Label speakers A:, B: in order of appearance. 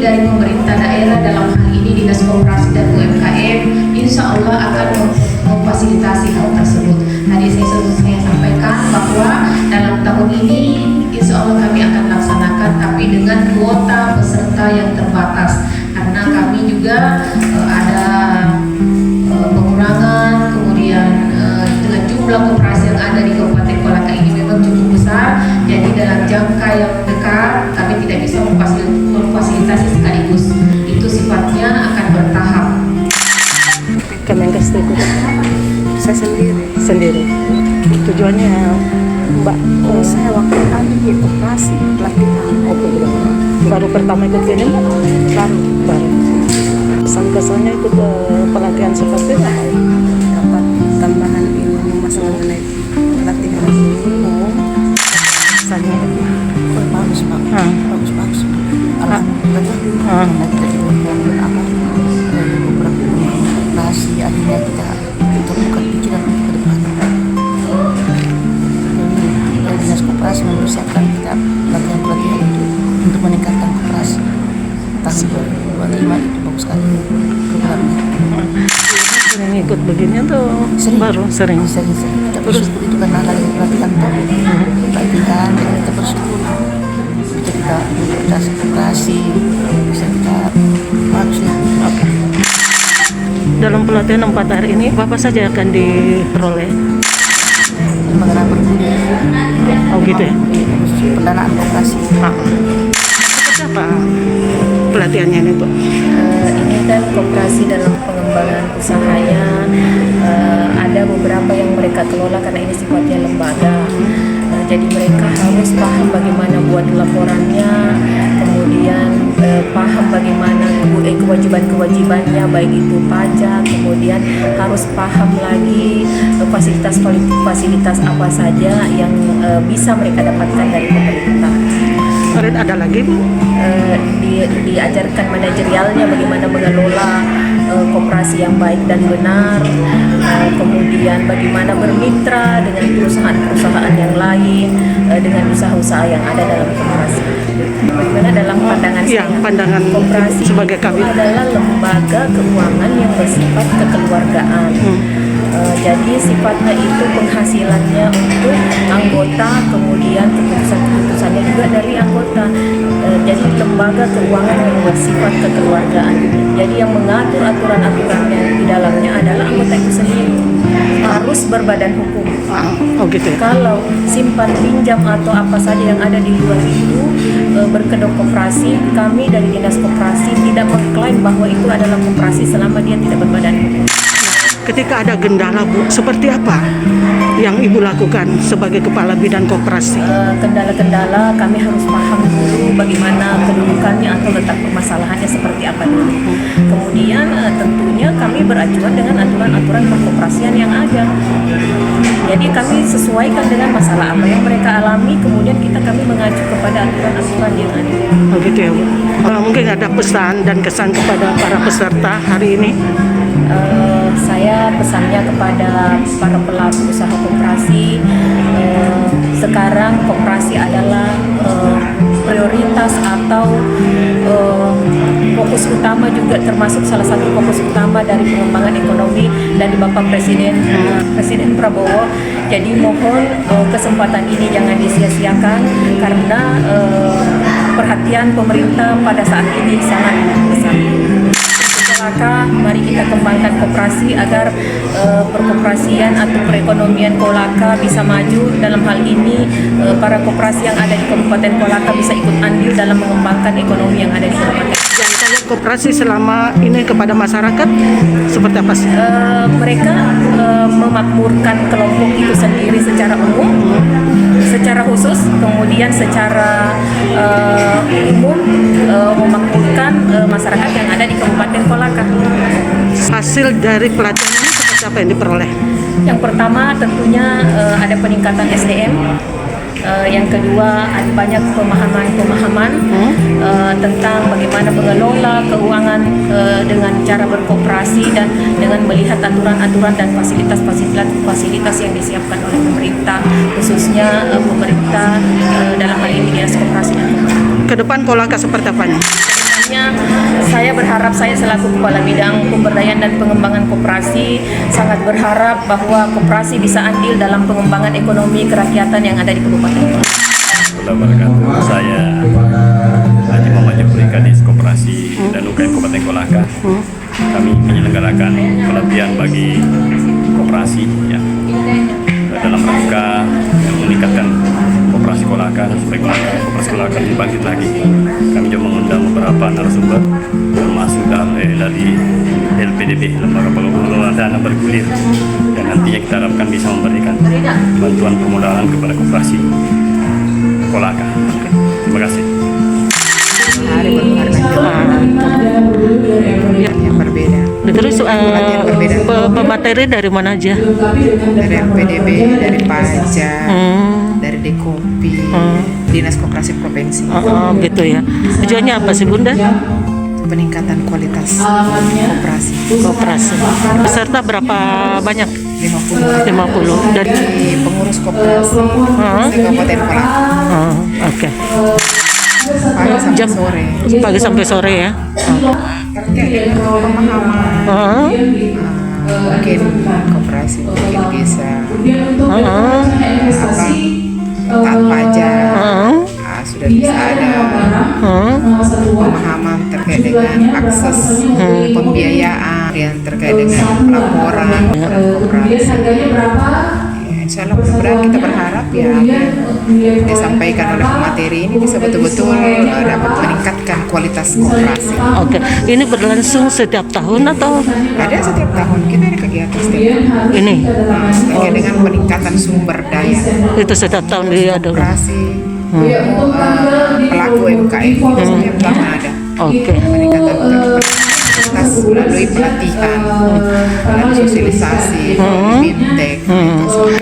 A: dari pemerintah daerah dalam hal ini Dinas Koperasi dan UMKM insya Allah akan memfasilitasi hal tersebut. Tadi saya sampaikan bahwa dalam tahun ini insya Allah kami akan laksanakan, tapi dengan kuota peserta yang terbatas karena kami juga ada pengurangan, kemudian dengan jumlah koperasi yang ada di Kabupaten Kolaka ini memang cukup besar, jadi dalam jangka yang dekat kami tidak bisa memfasilitasi sekaligus, itu sifatnya akan bertahap.
B: Kemenkes itu
C: Saya sendiri.
B: tujuannya Mbak,
C: Saya waktu ambil operasi pelatihan.
B: baru pertama ikut ini baru kesan-kesannya ikut pelatihan seperti apa?
C: Dapat tambahan ilmu masalah mengenai pelatihan.
B: Kesannya
C: Bagus Pak. Bagus. Alhamdulillah. Beberapa operasi akhirnya kita bukan pikiran ke depan. Dari Dinas Koperasi mempersiapkan kita pelatihan untuk meningkatkan koperasi tahun 2025 itu bagus sekali programnya.
B: sering ikut begini tuh sering.
C: Kita bersyukur itu karena ada pelatihan pelatihan jadi kita bersyukur bisa kita koperasi bisa kita bagusnya.
B: Dalam pelatihan 4 hari ini apa saja akan diperoleh?
C: Mengenai berguna
B: gitu ya?
C: pendanaan koperasi.
B: Seperti apa pelatihannya ini Bu?
A: Ini kan koperasi dalam pengembangan usahanya, ada beberapa yang mereka kelola karena ini sifatnya lembaga. Jadi mereka harus paham bagaimana buat laporannya, kemudian paham bagaimana kewajiban-kewajibannya, baik itu pajak, kemudian harus paham lagi fasilitas-fasilitas apa saja yang bisa mereka dapatkan dari pemerintah.
B: Ada lagi Bu?
A: Diajarkan manajerialnya, bagaimana mengelola koperasi yang baik dan benar, kemudian bagaimana bermitra dengan perusahaan-perusahaan yang lain, dengan usaha-usaha yang ada dalam koperasi. Bagaimana dalam pandangan saya,
B: pandangan
A: koperasi
B: sebagai kami
A: adalah lembaga keuangan yang bersifat kekeluargaan. Jadi sifatnya itu penghasilannya untuk anggota, kemudian keputusan-keputusannya juga dari anggota. Jadi lembaga keuangan yang bersifat kekeluargaan. Jadi yang mengatur aturan-aturannya di dalamnya adalah anggota itu sendiri. Harus berbadan hukum.
B: gitu ya?
A: Kalau simpan pinjam atau apa saja yang ada di luar itu berkedok koperasi, kami dari Dinas Koperasi tidak mengklaim bahwa itu adalah koperasi selama dia tidak berbadan hukum.
B: Ketika ada kendala Bu, seperti apa yang Ibu lakukan sebagai Kepala Bidang Koperasi?
A: Kendala-kendala kami harus paham dulu bagaimana kedudukannya atau letak permasalahannya seperti apa dulu. Kemudian tentunya kami beracuan dengan aturan-aturan perkoperasian yang ada. Jadi kami sesuaikan dengan masalah apa yang mereka alami, kemudian kami mengacu kepada aturan-aturan yang ada.
B: Gitu ya Bu. Mungkin ada pesan dan kesan kepada para peserta hari ini?
A: Saya pesannya kepada para pelaku usaha koperasi, sekarang koperasi adalah prioritas atau fokus utama, juga termasuk salah satu fokus utama dari pengembangan ekonomi dari Bapak Presiden Prabowo. Jadi mohon kesempatan ini jangan disia-siakan karena perhatian pemerintah pada saat ini sangat besar. Kolaka, mari kita kembangkan koperasi agar perkoperasian atau perekonomian Kolaka bisa maju. Dalam hal ini para koperasi yang ada di Kabupaten Kolaka bisa ikut andil dalam mengembangkan ekonomi yang ada di kabupaten.
B: Yang saya koperasi selama ini kepada masyarakat seperti apa sih?
A: Mereka memakmurkan kelompok itu sendiri secara umum, secara khusus, kemudian secara umum memakmurkan masyarakat yang ada di Kabupaten Kolaka.
B: Hasil dari pelatihan ini seperti apa yang diperoleh?
A: Yang pertama tentunya ada peningkatan SDM. Yang kedua ada banyak pemahaman tentang bagaimana mengelola keuangan dengan cara berkoperasi dan dengan melihat aturan-aturan dan fasilitas yang disiapkan oleh pemerintah, khususnya pemerintah dalam hal ini Dinas Koperasi dan Keuangan.
B: Ke depan Kolaka seperti apa nih?
A: Kedepannya, saya berharap saya selaku Kepala Bidang Pemberdayaan dan Pengembangan Koperasi sangat berharap bahwa koperasi bisa andil dalam pengembangan ekonomi kerakyatan yang ada di Kabupaten Kolaka.
D: Wabarakatuh. Saya Haji Muhammad Jafri, Kadis Koperasi dan UKM Kabupaten Kolaka. Kami menyelenggarakan pelatihan bagi koperasi ya, dalam rangka meningkatkan koperasi Kolaka supaya koperasi Kolaka lebih bangkit lagi. Kami juga mengundang beberapa narasumber termasuk dari LPDB, Lembaga Pengelolaan Dana Bergulir, yang nantinya kita harapkan bisa memberikan bantuan permodalan kepada koperasi Kolaka. Terima kasih.
C: Hari berbahagia yang berbeda.
B: Terus pemateri dari mana aja?
C: Dari LPDB, dari pajak, dari Dekopi, Dinas Koperasi Provinsi.
B: Gitu ya. Tujuannya apa sih Bunda?
C: Peningkatan kualitas koperasi.
B: Koperasi. Peserta berapa banyak?
C: 50
B: 50 dari
C: pengurus koperasi Kabupaten Kolaka.
B: Oke.
C: Pagi sampai sore.
B: Pagi sampai sore ya.
C: Terkait dengan pemahaman, mungkin koperasi mungkin bisa taat pajak, sudah bisa ada pemahaman terkait dengan akses pembiayaan yang terkait dengan pelaporan koperasi. Insya Allah mudah-mudahan kita berharap ya yang disampaikan oleh pemateri ini bisa betul-betul dapat meningkatkan kualitas koperasi.
B: Oke. Ini berlangsung setiap tahun atau
C: Ada setiap tahun kita ada kegiatan setiap tahun
B: ini?
C: terkait dengan peningkatan sumber daya
B: Itu setiap tahun dia ada.
C: koperasi, pelaku UMKM itu setiap tahun ada
B: Oke.
C: peningkatan kapasitas melalui pelatihan, melalui sosialisasi, melalui BIMTEK, itu semua